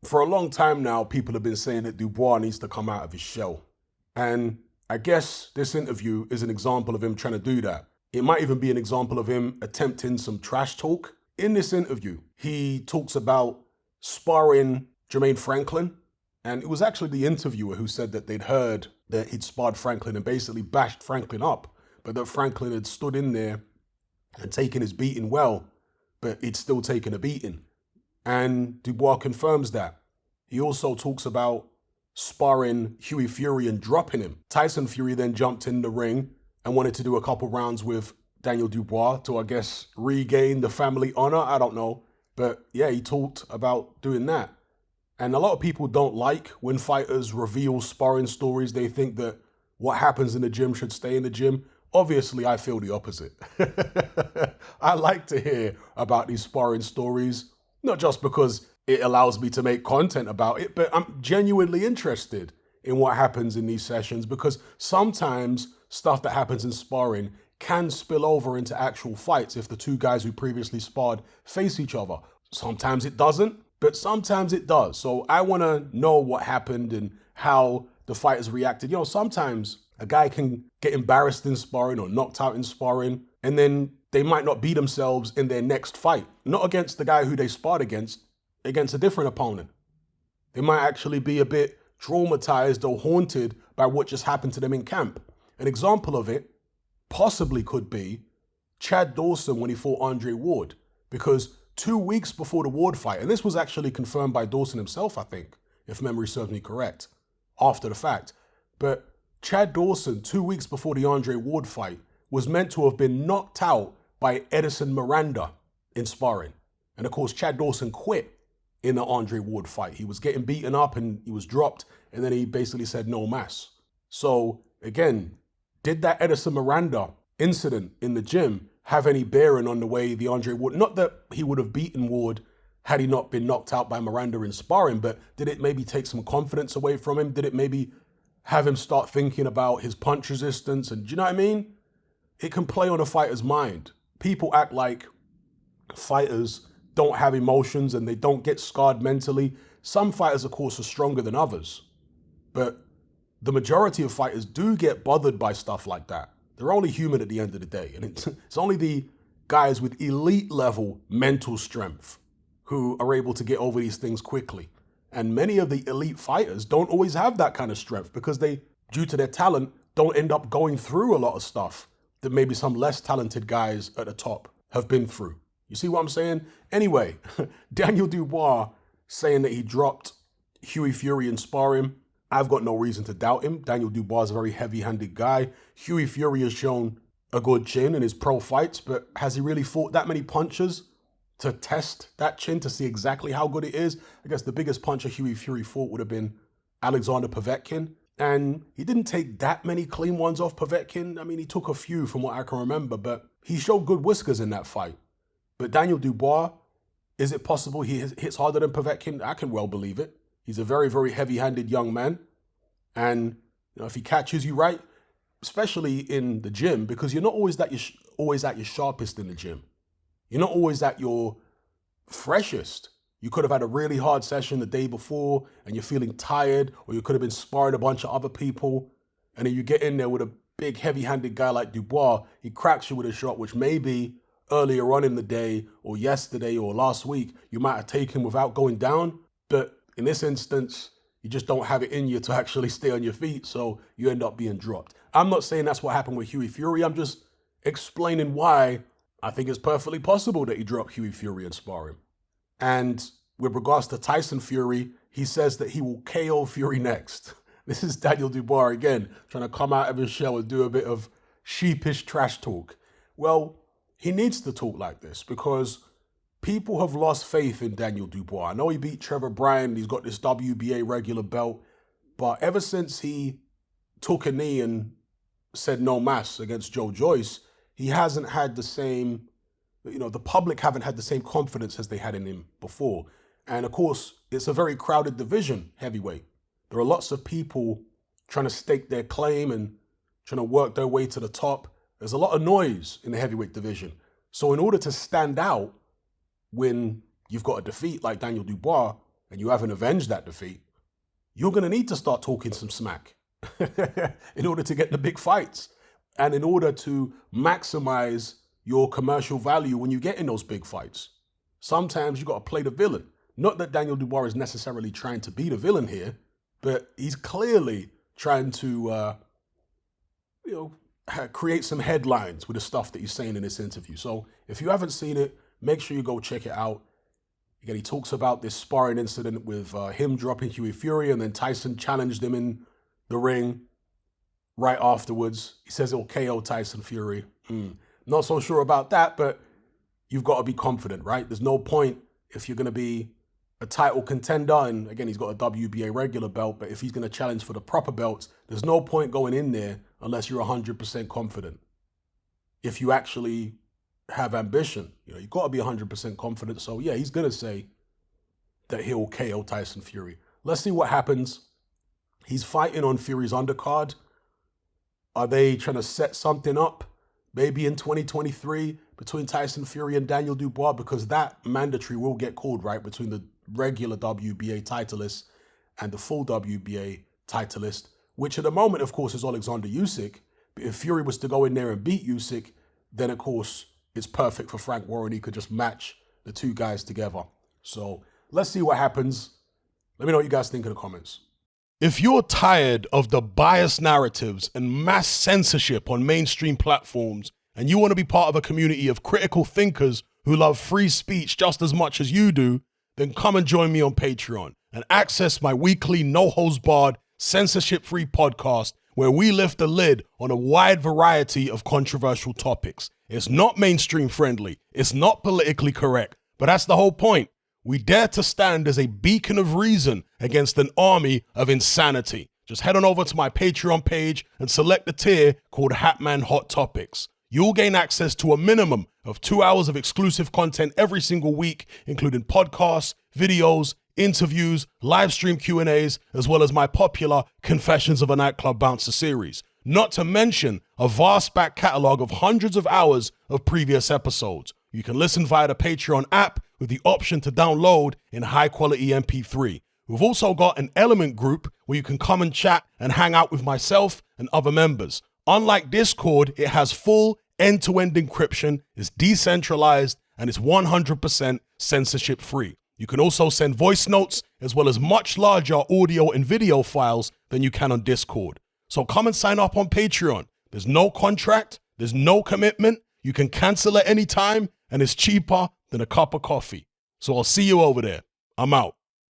For a long time now, people have been saying that Dubois needs to come out of his shell. And I guess this interview is an example of him trying to do that. It might even be an example of him attempting some trash talk. In this interview, he talks about sparring Jermaine Franklin. And it was actually the interviewer who said that they'd heard that he'd sparred Franklin and basically bashed Franklin up, but that Franklin had stood in there and taken his beating well, but he'd still taken a beating. And Dubois confirms that. He also talks about sparring Hughie Fury and dropping him. Tyson Fury then jumped in the ring and wanted to do a couple rounds with Daniel Dubois to, I guess, regain the family honor. I don't know. But yeah, he talked about doing that. And a lot of people don't like when fighters reveal sparring stories. They think that what happens in the gym should stay in the gym. Obviously, I feel the opposite. I like to hear about these sparring stories, not just because it allows me to make content about it, but I'm genuinely interested in what happens in these sessions, because sometimes stuff that happens in sparring can spill over into actual fights if the two guys who previously sparred face each other. Sometimes it doesn't, but sometimes it does. So I want to know what happened and how the fighters reacted. You know, sometimes a guy can get embarrassed in sparring or knocked out in sparring, and then they might not be themselves in their next fight. Not against the guy who they sparred against a different opponent. They might actually be a bit traumatized or haunted by what just happened to them in camp. An example of it possibly could be Chad Dawson when he fought Andre Ward, because 2 weeks before the Ward fight, and this was actually confirmed by Dawson himself, I think, if memory serves me correct, after the fact, but Chad Dawson, 2 weeks before the Andre Ward fight, was meant to have been knocked out by Edison Miranda in sparring. And of course, Chad Dawson quit in the Andre Ward fight. He was getting beaten up and he was dropped, and then he basically said no mas. So again, did that Edison Miranda incident in the gym have any bearing on the way the Andre Ward, not that he would have beaten Ward had he not been knocked out by Miranda in sparring, but did it maybe take some confidence away from him? Did it maybe have him start thinking about his punch resistance? And do you know what I mean? It can play on a fighter's mind. People act like fighters don't have emotions and they don't get scarred mentally. Some fighters, of course, are stronger than others. But the majority of fighters do get bothered by stuff like that. They're only human at the end of the day. And it's only the guys with elite level mental strength who are able to get over these things quickly. And many of the elite fighters don't always have that kind of strength because they, due to their talent, don't end up going through a lot of stuff that maybe some less talented guys at the top have been through. You see what I'm saying? Anyway, Daniel Dubois saying that he dropped Hughie Fury in sparring. I've got no reason to doubt him. Daniel Dubois is a very heavy-handed guy. Hughie Fury has shown a good chin in his pro fights, but has he really fought that many punches to test that chin to see exactly how good it is? I guess the biggest puncher Hughie Fury fought would have been Alexander Povetkin, and he didn't take that many clean ones off Povetkin. I mean, he took a few from what I can remember, but he showed good whiskers in that fight. But Daniel Dubois, is it possible he hits harder than Povetkin? I can well believe it. He's a very, very heavy-handed young man. And you know, if he catches you right, especially in the gym, because you're not always at your sharpest in the gym. You're not always at your freshest. You could have had a really hard session the day before and you're feeling tired, or you could have been sparring a bunch of other people. And then you get in there with a big heavy-handed guy like Dubois. He cracks you with a shot, which maybe earlier on in the day or yesterday or last week, you might have taken without going down. But in this instance, you just don't have it in you to actually stay on your feet, so you end up being dropped. I'm not saying that's what happened with Hughie Fury. I'm just explaining why I think it's perfectly possible that he dropped Hughie Fury in sparring. And with regards to Tyson Fury, he says that he will KO Fury next. This is Daniel Dubois again, trying to come out of his shell and do a bit of sheepish trash talk. Well, he needs to talk like this because people have lost faith in Daniel Dubois. I know he beat Trevor Bryan, he's got this WBA regular belt, but ever since he took a knee and said no mas against Joe Joyce, he hasn't had the same, the public haven't had the same confidence as they had in him before. And of course, it's a very crowded division, heavyweight. There are lots of people trying to stake their claim and trying to work their way to the top. There's a lot of noise in the heavyweight division. So in order to stand out when you've got a defeat like Daniel Dubois, and you haven't avenged that defeat, you're going to need to start talking some smack in order to get the big fights and in order to maximize your commercial value when you get in those big fights. Sometimes you got to play the villain. Not that Daniel Dubois is necessarily trying to be the villain here, but he's clearly trying to, create some headlines with the stuff that he's saying in this interview. So if you haven't seen it, make sure you go check it out. Again, he talks about this sparring incident with him dropping Hughie Fury, and then Tyson challenged him in the ring right afterwards. He says it'll KO Tyson Fury. Not so sure about that, but you've got to be confident, right? There's no point if you're going to be a title contender, and again, he's got a WBA regular belt, but if he's going to challenge for the proper belts, there's no point going in there unless you're 100% confident. If you actually have ambition, you've got to be 100% confident. So yeah, he's going to say that he'll KO Tyson Fury. Let's see what happens. He's fighting on Fury's undercard. Are they trying to set something up maybe in 2023 between Tyson Fury and Daniel Dubois? Because that mandatory will get called, right, between the regular WBA titleist and the full WBA titleist, which at the moment, of course, is Alexander Usyk. But if Fury was to go in there and beat Usyk, then, of course, it's perfect for Frank Warren. He could just match the two guys together. So let's see what happens. Let me know what you guys think in the comments. If you're tired of the biased narratives and mass censorship on mainstream platforms, and you want to be part of a community of critical thinkers who love free speech just as much as you do, then come and join me on Patreon and access my weekly no-holds-barred, censorship-free podcast where we lift the lid on a wide variety of controversial topics. It's not mainstream friendly, it's not politically correct, but that's the whole point. We dare to stand as a beacon of reason against an army of insanity. Just head on over to my Patreon page and select the tier called Hatman Hot Topics. You'll gain access to a minimum of 2 hours of exclusive content every single week, including podcasts, videos, interviews, live stream Q&As, as well as my popular Confessions of a Nightclub Bouncer series. Not to mention a vast back catalog of hundreds of hours of previous episodes. You can listen via the Patreon app with the option to download in high-quality MP3. We've also got an Element group where you can come and chat and hang out with myself and other members. Unlike Discord, it has full end-to-end encryption, is decentralized, and it's 100% censorship-free. You can also send voice notes as well as much larger audio and video files than you can on Discord. So come and sign up on Patreon. There's no contract, there's no commitment, you can cancel at any time, and it's cheaper than a cup of coffee. So I'll see you over there. I'm out.